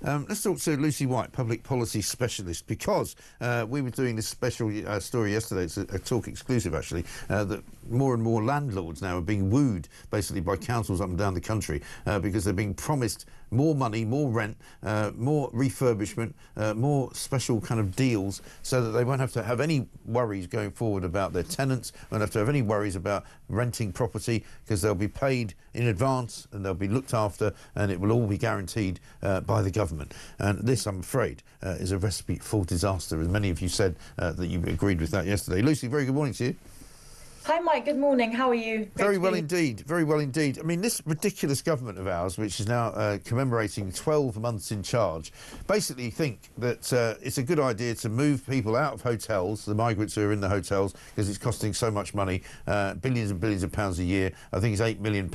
Let's talk to Lucy White, public policy specialist, because we were doing this special story yesterday. It's a talk exclusive, actually, that more and more landlords now are being wooed, basically, by councils up and down the country because they're being promised more money, more rent, more refurbishment, more special kind of deals, so that they won't have to have any worries going forward about their tenants, won't have to have any worries about renting property, because they'll be paid in advance and they'll be looked after, and it will all be guaranteed by the government. And this, I'm afraid, is a recipe for disaster, as many of you said that you agreed with that yesterday. Lucy, very good morning to you. Hi, Mike. Good morning. How are you? Very well indeed. Very well indeed. I mean, this ridiculous government of ours, which is now commemorating 12 months in charge, basically think that it's a good idea to move people out of hotels, the migrants who are in the hotels, because it's costing so much money, billions and billions of pounds a year. I think it's £8 million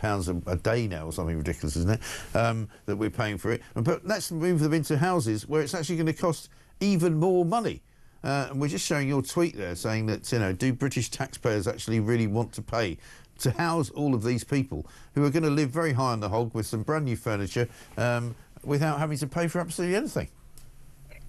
a day now or something ridiculous, isn't it, that we're paying for it. But let's move them into houses where it's actually going to cost even more money. And we're just showing your tweet there saying that, you know, do British taxpayers actually really want to pay to house all of these people who are going to live very high on the hog with some brand new furniture without having to pay for absolutely anything?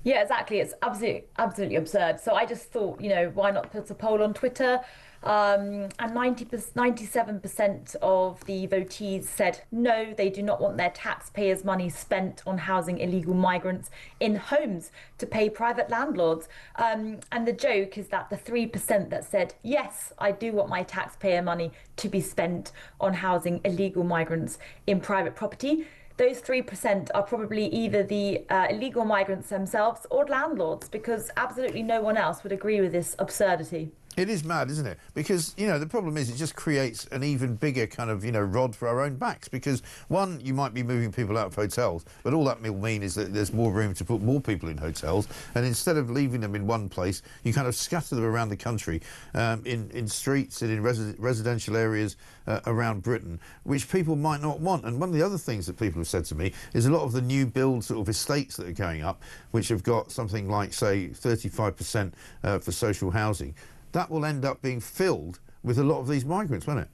Yeah, exactly. It's absolutely absurd. So I just thought, you know, why not put a poll on Twitter? And 97% of the votees said no, they do not want their taxpayers' money spent on housing illegal migrants in homes to pay private landlords. And the joke is that the 3% that said yes, I do want my taxpayer money to be spent on housing illegal migrants in private property, those 3% are probably either the illegal migrants themselves or landlords, because absolutely no one else would agree with this absurdity. It is mad, isn't it? Because, you know, the problem is it just creates an even bigger kind of, you know, rod for our own backs. Because, one, you might be moving people out of hotels, but all that will mean is that there's more room to put more people in hotels. And instead of leaving them in one place, you kind of scatter them around the country, in streets and in residential areas around Britain, which people might not want. And one of the other things that people have said to me is a lot of the new build sort of estates that are going up, which have got something like, say, 35% for social housing, that will end up being filled with a lot of these migrants, won't it?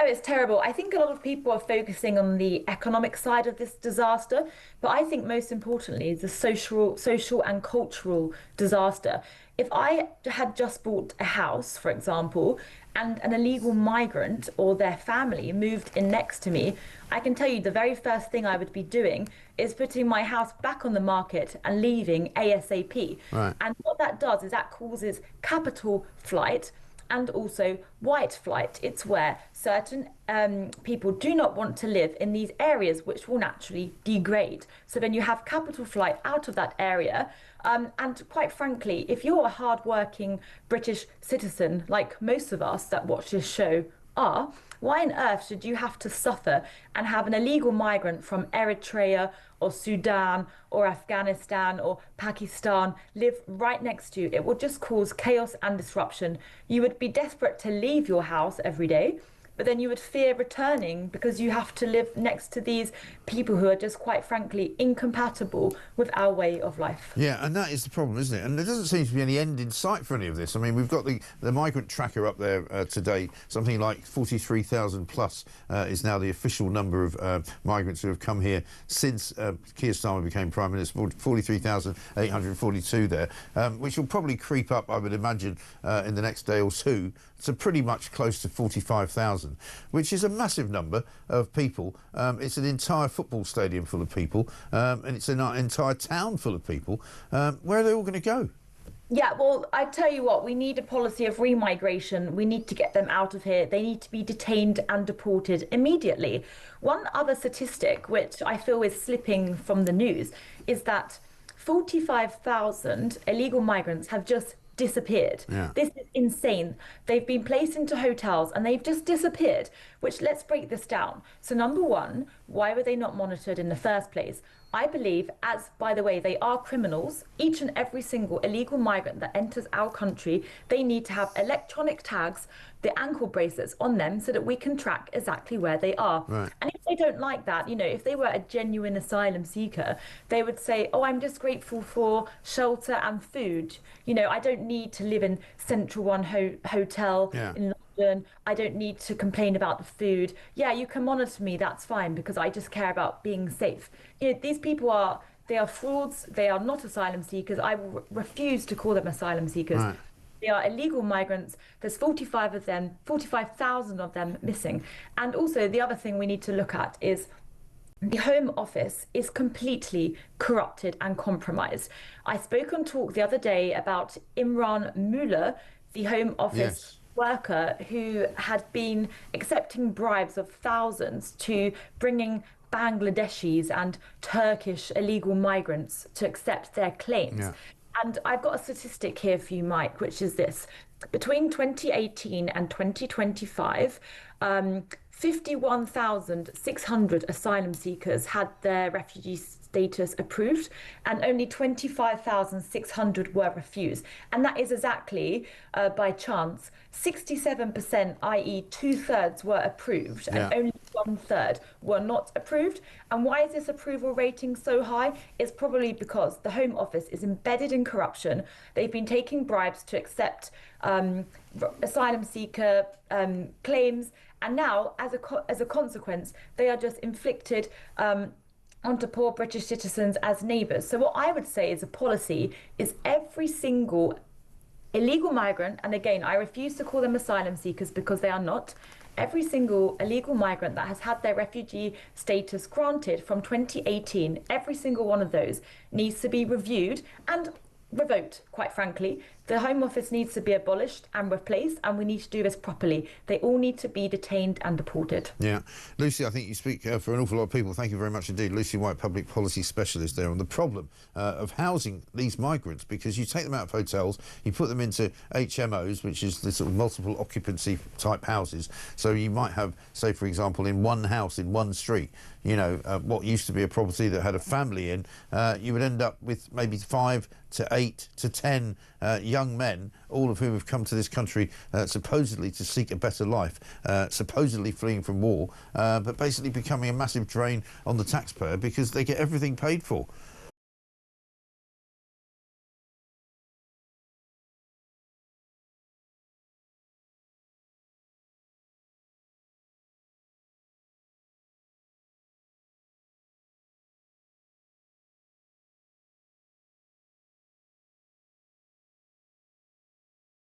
Oh, it's terrible. I think a lot of people are focusing on the economic side of this disaster, but I think most importantly is the social and cultural disaster. If I had just bought a house, for example, and an illegal migrant or their family moved in next to me, I can tell you the very first thing I would be doing is putting my house back on the market and leaving ASAP. Right. And what that does is that causes capital flight and also white flight. It's where certain people do not want to live in these areas, which will naturally degrade. So then you have capital flight out of that area. And quite frankly, if you're a hard-working British citizen, like most of us that watch this show are, why on earth should you have to suffer and have an illegal migrant from Eritrea or Sudan or Afghanistan or Pakistan live right next to you? It would just cause chaos and disruption. You would be desperate to leave your house every day, but then you would fear returning because you have to live next to these people who are just, quite frankly, incompatible with our way of life. Yeah, and that is the problem, isn't it? And there doesn't seem to be any end in sight for any of this. I mean, we've got the migrant tracker up there today. Something like 43,000 plus is now the official number of migrants who have come here since Keir Starmer became Prime Minister. 43,842 there, which will probably creep up, I would imagine, in the next day or two, to pretty much close to 45,000, which is a massive number of people. It's an entire football stadium full of people, and it's an entire town full of people. Where are they all going to go? Yeah, well, I tell you what, we need a policy of remigration. We need to get them out of here. They need to be detained and deported immediately. One other statistic, which I feel is slipping from the news, is that 45,000 illegal migrants have just disappeared. Yeah. This is insane. They've been placed into hotels and they've just disappeared, which, let's break this down. So number one, why were they not monitored in the first place? I believe, as, by the way, they are criminals, each and every single illegal migrant that enters our country, they need to have electronic tags, the ankle bracelets on them, so that we can track exactly where they are. Right. And if they don't like that, you know, if they were a genuine asylum seeker, they would say, oh, I'm just grateful for shelter and food. You know, I don't need to live in Central One Hotel in London. I don't need to complain about the food. Yeah, you can monitor me, that's fine, because I just care about being safe. You know, these people are They are frauds. They are not asylum seekers. I will refuse to call them asylum seekers. Right. They are illegal migrants. There's 45 of them, 45,000 of them missing. And also, the other thing we need to look at is the Home Office is completely corrupted and compromised. I spoke on Talk the other day about Imran Mullah, the Home Office Yes. worker who had been accepting bribes of thousands to bringing Bangladeshis and Turkish illegal migrants to accept their claims. Yeah. And I've got a statistic here for you, Mike, which is this. Between 2018 and 2025, 51,600 asylum seekers had their refugee status approved, and only 25,600 were refused. And that is exactly by chance. 67%, i.e., two-thirds, were approved, Yeah. and only one-third were not approved. And why is this approval rating so high? It's probably because the Home Office is embedded in corruption. They've been taking bribes to accept asylum seeker claims, and now, as a consequence, they are just inflicted onto poor British citizens as neighbours. So what I would say is a policy is every single illegal migrant, and again, I refuse to call them asylum seekers because they are not, every single illegal migrant that has had their refugee status granted from 2018, every single one of those needs to be reviewed and revoked, quite frankly. The Home Office needs to be abolished and replaced, and we need to do this properly. They all need to be detained and deported. Yeah. Lucy, I think you speak for an awful lot of people. Thank you very much indeed. Lucy White, Public Policy Specialist there on the problem of housing these migrants, because you take them out of hotels, you put them into HMOs, which is the sort of multiple occupancy type houses. So you might have, say, for example, in one house, in one street, you know, what used to be a property that had a family in, you would end up with maybe 5 to 8 to 10 young men, all of whom have come to this country supposedly to seek a better life, supposedly fleeing from war, but basically becoming a massive drain on the taxpayer because they get everything paid for.